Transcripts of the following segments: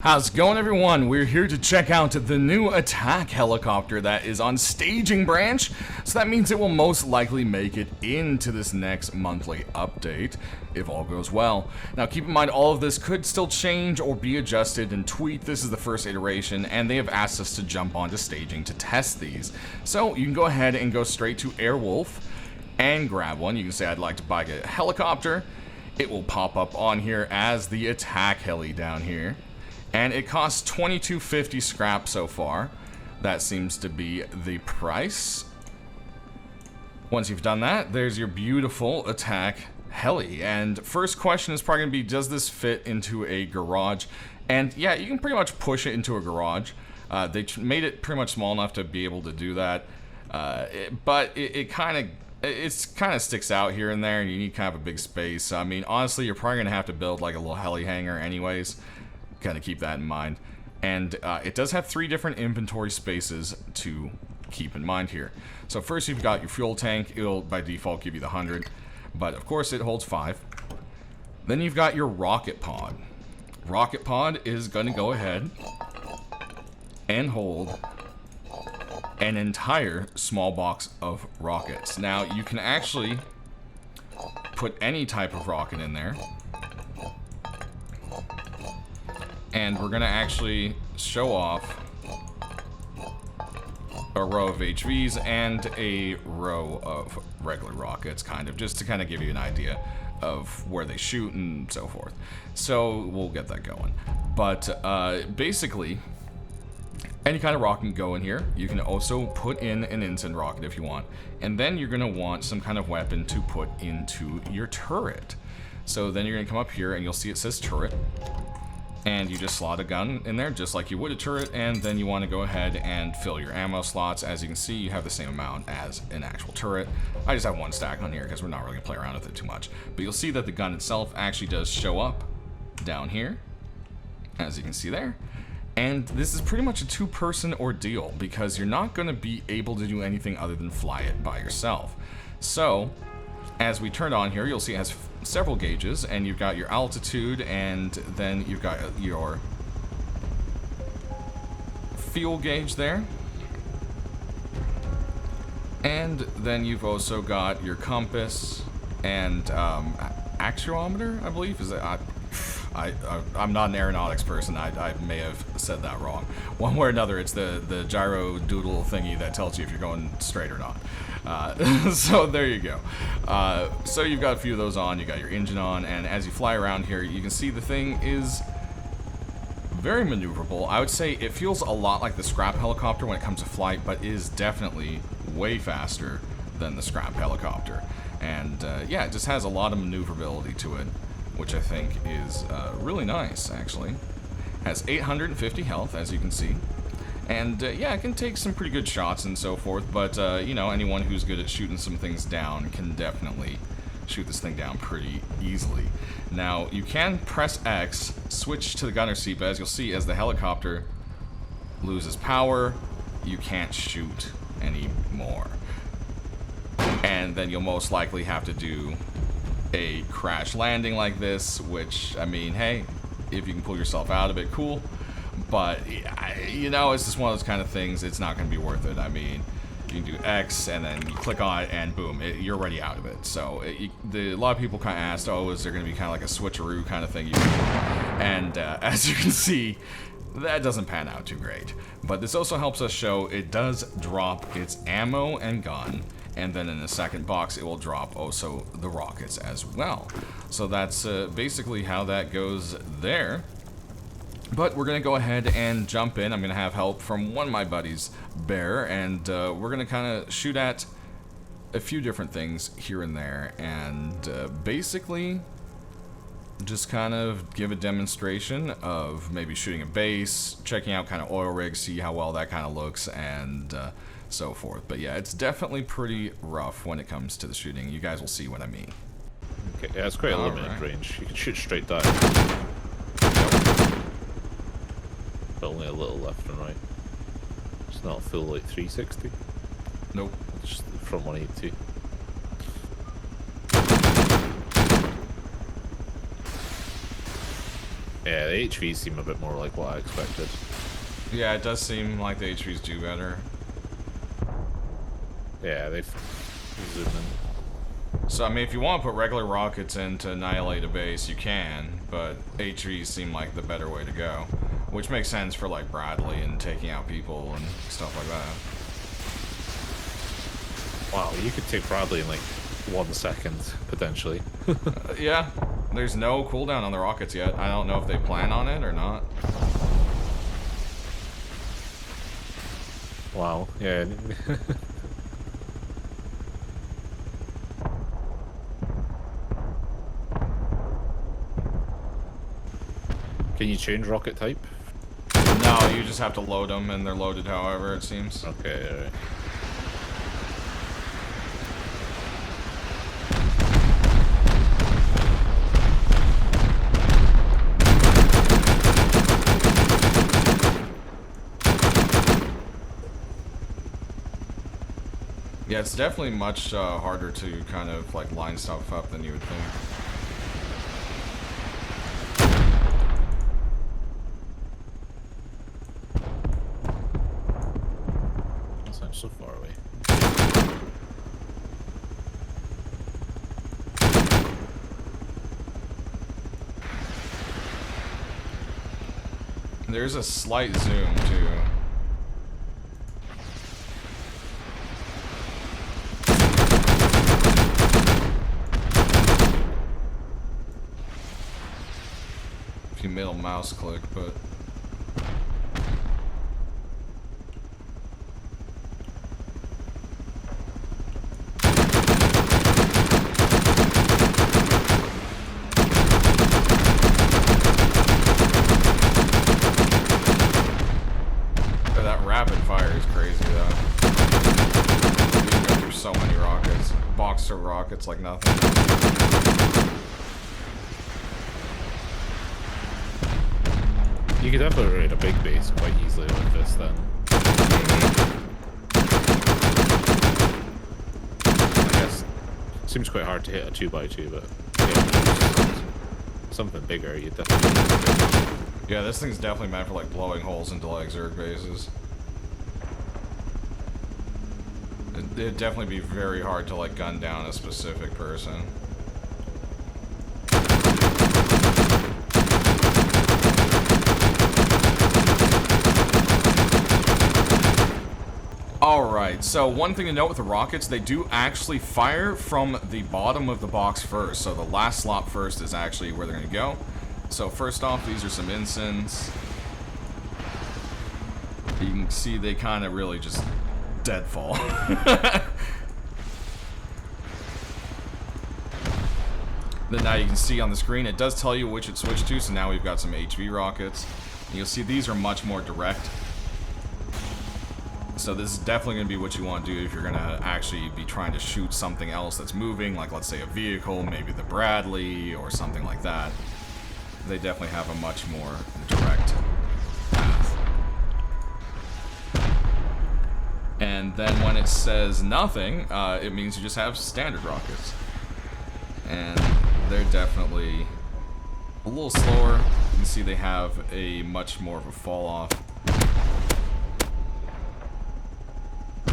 How's it going, everyone? We're here to check out the new attack helicopter that is on staging branch, so that means it will most likely make it into this next monthly update, if all goes well. Now keep in mind, all of this could still change or be adjusted and tweaked. This is the first iteration, and they have asked us to jump onto staging to test these. So you can go ahead and go straight to Airwolf and grab one. You can say, I'd like to buy a helicopter. It will pop up on here as the attack heli down here. And it costs $22.50 scrap so far. That seems to be the price. Once you've done that, there's your beautiful attack heli. And first question is probably going to be, does this fit into a garage? And yeah, you can pretty much push it into a garage. They made it pretty much small enough to be able to do that. But it kind of sticks out here and there, and you need kind of a big space. I mean, honestly, you're probably going to have to build like a little heli hangar anyways. Kind of keep that in mind. And it does have 3 different inventory spaces to keep in mind here. So first you've got your fuel tank. It'll by default give you the 100, but of course it holds 5. Then you've got your rocket pod. Rocket pod is going to go ahead and hold an entire small box of rockets. Now you can actually put any type of rocket in there. And we're going to actually show off a row of HVs and a row of regular rockets, kind of, just to kind of give you an idea of where they shoot and so forth. So we'll get that going. But basically, any kind of rocket can go in here. You can also put in an ensign rocket if you want. And then you're going to want some kind of weapon to put into your turret. So then you're going to come up here and you'll see it says turret. And you just slot a gun in there just like you would a turret, and then you want to go ahead and fill your ammo slots. As you can see, you have the same amount as an actual turret. I just have 1 stack on here because we're not really going to play around with it too much. But you'll see that the gun itself actually does show up down here, as you can see there. And this is pretty much a 2-person ordeal because you're not going to be able to do anything other than fly it by yourself. So as we turn on here, you'll see it has several gauges, and you've got your altitude, and then you've got your fuel gauge there. And then you've also got your compass and actuometer, I believe. Is it? I'm not an aeronautics person. I may have said that wrong. One way or another, it's the gyro doodle thingy that tells you if you're going straight or not. So there you go. So you've got a few of those on. You got your engine on, and as you fly around here, you can see the thing is very maneuverable. I would say it feels a lot like the scrap helicopter when it comes to flight, but is definitely way faster than the scrap helicopter. And yeah, it just has a lot of maneuverability to it, which I think is really nice, actually. Has 850 health, as you can see. And yeah, it can take some pretty good shots and so forth, but you know, anyone who's good at shooting some things down can definitely shoot this thing down pretty easily. Now, you can press X, switch to the gunner seat, but as you'll see, as the helicopter loses power, you can't shoot anymore. And then you'll most likely have to do a crash landing like this, which, I mean, hey, if you can pull yourself out of it, cool. But, you know, it's just one of those kind of things, it's not going to be worth it. I mean, you can do X, and then you click on it, and boom, you're already out of it. So, a lot of people kind of asked, oh, is there going to be kind of like a switcheroo kind of thing? And as you can see, that doesn't pan out too great. But this also helps us show it does drop its ammo and gun, and then in the second box, it will drop also the rockets as well. So that's basically how that goes there. But we're going to go ahead and jump in. I'm going to have help from one of my buddies, Bear, and we're going to kind of shoot at a few different things here and there, and basically just kind of give a demonstration of maybe shooting a base, checking out kind of oil rigs, see how well that kind of looks, and so forth. But yeah, it's definitely pretty rough when it comes to the shooting. You guys will see what I mean. Okay, yeah, it's quite a limited range. You can shoot straight down. But only a little left and right. It's not a full like 360. Nope. Just from 182. Yeah, the HVs seem a bit more like what I expected. Yeah, it does seem like the HVs do better. Yeah, they've zoomed in. So, I mean, if you want to put regular rockets in to annihilate a base, you can, but HVs seem like the better way to go. Which makes sense for, like, Bradley and taking out people and stuff like that. Wow, you could take Bradley in, like, 1 second, potentially. Yeah, there's no cooldown on the rockets yet. I don't know if they plan on it or not. Wow, yeah. Can you change rocket type? No, you just have to load them, and they're loaded however, it seems. Okay, alright. Yeah, it's definitely much harder to kind of like line stuff up than you would think. That's not so far away. There's a slight zoom too. If you middle mouse click, but that rapid fire is crazy though. You can go through so many rockets. Boxer rockets like nothing. You could definitely raid a big base quite easily with this then. I guess seems quite hard to hit a 2x2, but yeah, something bigger you definitely. Yeah, this thing's definitely meant for like blowing holes into like Zerg bases. It'd definitely be very hard to like gun down a specific person. Alright, so one thing to note with the rockets, they do actually fire from the bottom of the box first. So the last slot first is actually where they're going to go. So first off, these are some ensigns. You can see they kind of really just deadfall. Then now you can see on the screen, it does tell you which it switched to, so now we've got some HV rockets. And you'll see these are much more direct. So this is definitely going to be what you want to do if you're going to actually be trying to shoot something else that's moving, like let's say a vehicle, maybe the Bradley, or something like that. They definitely have a much more direct path. And then when it says nothing, it means you just have standard rockets. And they're definitely a little slower. You can see they have a much more of a fall off.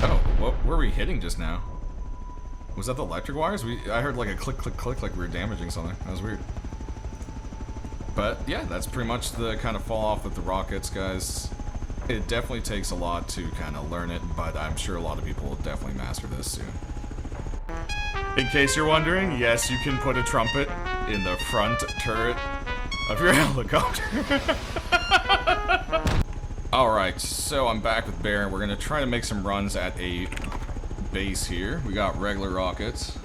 Oh, what were we hitting just now? Was that the electric wires? I heard like a click, click, click, like we were damaging something. That was weird. But yeah, that's pretty much the kind of fall off with the rockets, guys. It definitely takes a lot to kind of learn it, but I'm sure a lot of people will definitely master this soon. In case you're wondering, yes, you can put a trumpet in the front turret of your helicopter. Alright, so I'm back with Bear, and we're going to try to make some runs at a base here. We got regular rockets.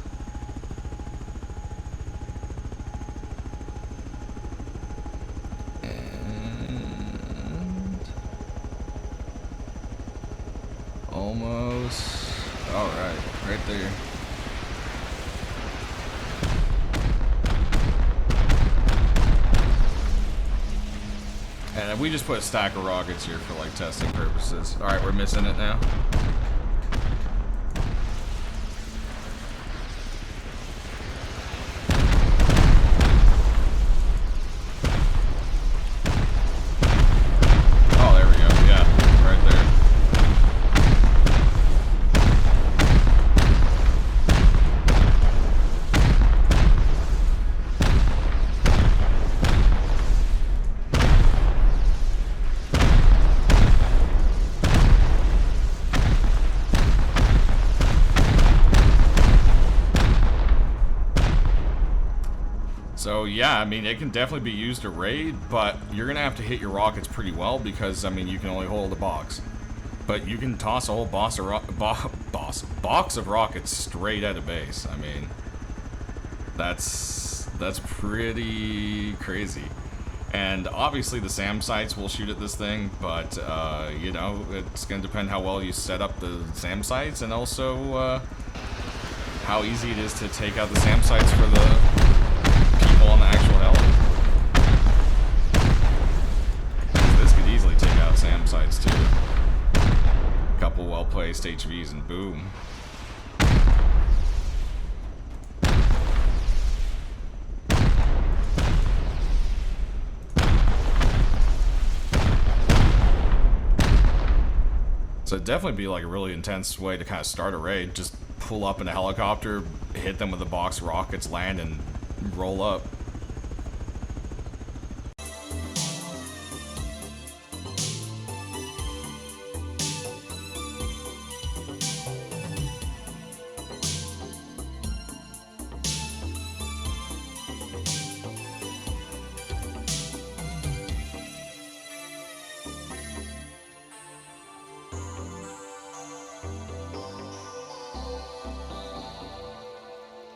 And almost. Alright, right there. And we just put a stack of rockets here for like testing purposes. Alright, we're missing it now. So yeah, I mean, it can definitely be used to raid, but you're gonna have to hit your rockets pretty well because, I mean, you can only hold a box. But you can toss a whole box of rockets straight at a base. I mean, that's pretty crazy. And obviously the SAM sites will shoot at this thing, but you know, it's gonna depend how well you set up the SAM sites, and also how easy it is to take out the SAM sites for the people on the actual heli. This could easily take out SAM sites too. Couple well-placed HVs and boom. So it'd definitely be like a really intense way to kind of start a raid. Just pull up in a helicopter, hit them with a box of rockets, land, and roll up.